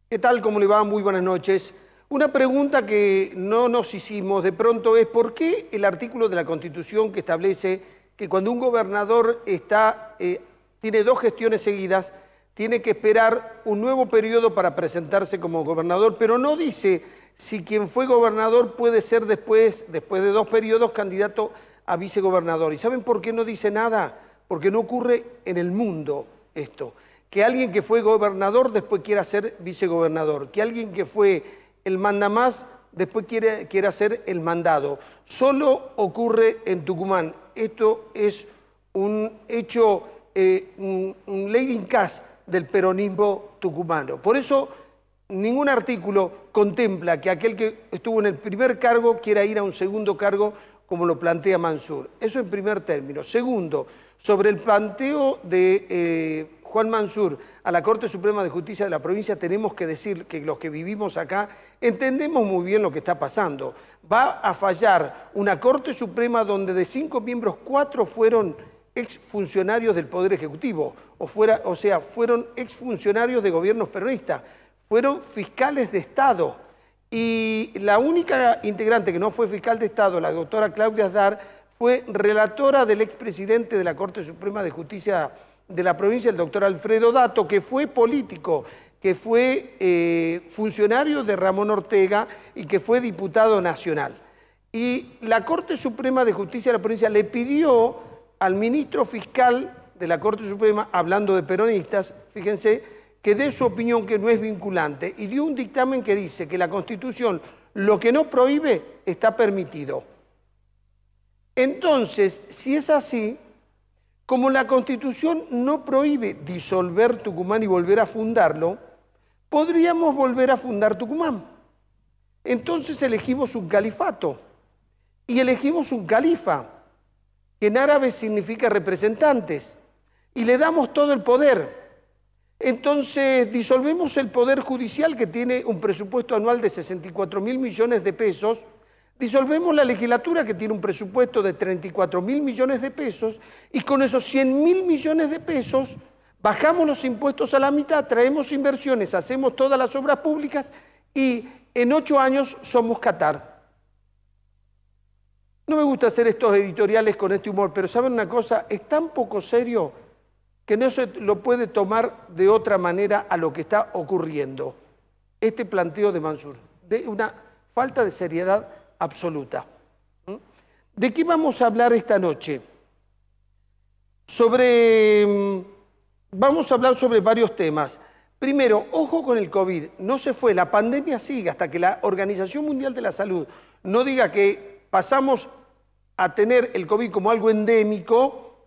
¿Qué tal? ¿Cómo le va? Muy buenas noches. Una pregunta que no nos hicimos de pronto es ¿por qué el artículo de la Constitución que establece que cuando un gobernador tiene dos gestiones seguidas, tiene que esperar un nuevo periodo para presentarse como gobernador, pero no dice si quien fue gobernador puede ser después de dos periodos, candidato a vicegobernador? ¿Y saben por qué no dice nada? Porque no ocurre en el mundo esto. Que alguien que fue gobernador después quiera ser vicegobernador, que alguien que fue el mandamás después quiera ser el mandado. Solo ocurre en Tucumán. Esto es un hecho, un leading cast del peronismo tucumano. Por eso ningún artículo contempla que aquel que estuvo en el primer cargo quiera ir a un segundo cargo como lo plantea Mansur. Eso en primer término. Segundo, sobre el planteo de Juan Mansur a la Corte Suprema de Justicia de la provincia, tenemos que decir que los que vivimos acá entendemos muy bien lo que está pasando. Va a fallar una Corte Suprema donde de 5 miembros, 4 fueron exfuncionarios del Poder Ejecutivo, o sea, fueron exfuncionarios de gobiernos peronistas, fueron fiscales de Estado. Y la única integrante que no fue fiscal de Estado, la doctora Claudia Asdar, fue relatora del expresidente de la Corte Suprema de Justicia de la provincia, el doctor Alfredo Dato, que fue político, que fue funcionario de Ramón Ortega y que fue diputado nacional. Y la Corte Suprema de Justicia de la provincia le pidió al ministro fiscal de la Corte Suprema, hablando de peronistas, fíjense, que dé su opinión, que no es vinculante, y dio un dictamen que dice que la Constitución lo que no prohíbe está permitido. Entonces, si es así, como la Constitución no prohíbe disolver Tucumán y volver a fundarlo, podríamos volver a fundar Tucumán. Entonces elegimos un califato y elegimos un califa, que en árabe significa representantes, y le damos todo el poder. Entonces disolvemos el Poder Judicial, que tiene un presupuesto anual de 64.000 millones de pesos, disolvemos la legislatura, que tiene un presupuesto de 34.000 millones de pesos, y con esos 100.000 millones de pesos bajamos los impuestos a la mitad, traemos inversiones, hacemos todas las obras públicas y en 8 años somos Qatar. No me gusta hacer estos editoriales con este humor, pero ¿saben una cosa? Es tan poco serio que no se lo puede tomar de otra manera a lo que está ocurriendo. Este planteo de Mansur, de una falta de seriedad absoluta. ¿De qué vamos a hablar esta noche? Vamos a hablar sobre varios temas. Primero, ojo con el COVID, no se fue, la pandemia sigue hasta que la Organización Mundial de la Salud no diga que pasamos a tener el COVID como algo endémico,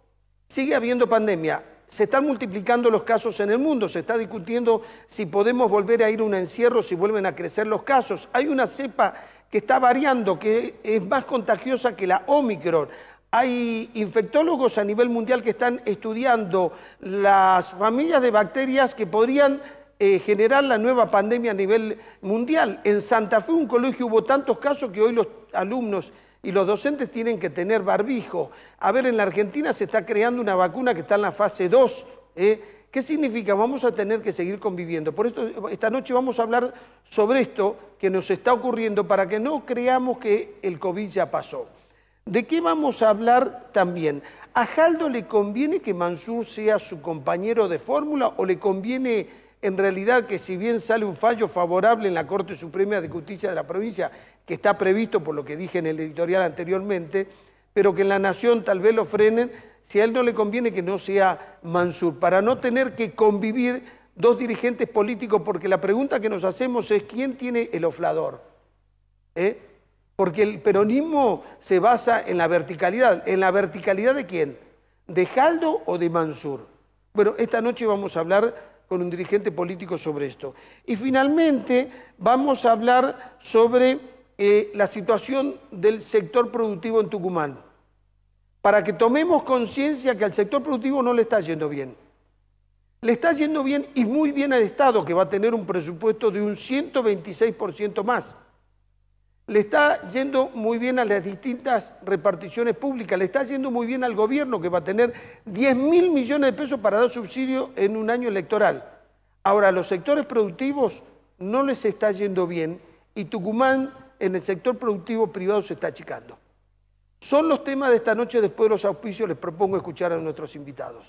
sigue habiendo pandemia. Se están multiplicando los casos en el mundo, se está discutiendo si podemos volver a ir a un encierro, si vuelven a crecer los casos. Hay una cepa que está variando, que es más contagiosa que la Omicron. Hay infectólogos a nivel mundial que están estudiando las familias de bacterias que podrían generar la nueva pandemia a nivel mundial. En Santa Fe, un colegio, hubo tantos casos que hoy los alumnos y los docentes tienen que tener barbijo. A ver, en la Argentina se está creando una vacuna que está en la fase 2. ¿Qué significa? Vamos a tener que seguir conviviendo. Por esto, esta noche vamos a hablar sobre esto que nos está ocurriendo para que no creamos que el COVID ya pasó. ¿De qué vamos a hablar también? ¿A Jaldo le conviene que Mansur sea su compañero de fórmula o le conviene en realidad que, si bien sale un fallo favorable en la Corte Suprema de Justicia de la provincia, que está previsto por lo que dije en el editorial anteriormente, pero que en la Nación tal vez lo frenen, si a él no le conviene que no sea Mansur, para no tener que convivir dos dirigentes políticos? Porque la pregunta que nos hacemos es ¿quién tiene el oflador? Porque el peronismo se basa en la verticalidad. ¿En la verticalidad de quién? ¿De Jaldo o de Mansur? Bueno, esta noche vamos a hablar con un dirigente político sobre esto. Y finalmente vamos a hablar sobre la situación del sector productivo en Tucumán, para que tomemos conciencia que al sector productivo no le está yendo bien. Le está yendo bien y muy bien al Estado, que va a tener un presupuesto de un 126% más. Le está yendo muy bien a las distintas reparticiones públicas, le está yendo muy bien al gobierno, que va a tener 10.000 millones de pesos para dar subsidio en un año electoral. Ahora, los sectores productivos no les está yendo bien y Tucumán en el sector productivo privado se está achicando. Son los temas de esta noche. Después de los auspicios les propongo escuchar a nuestros invitados.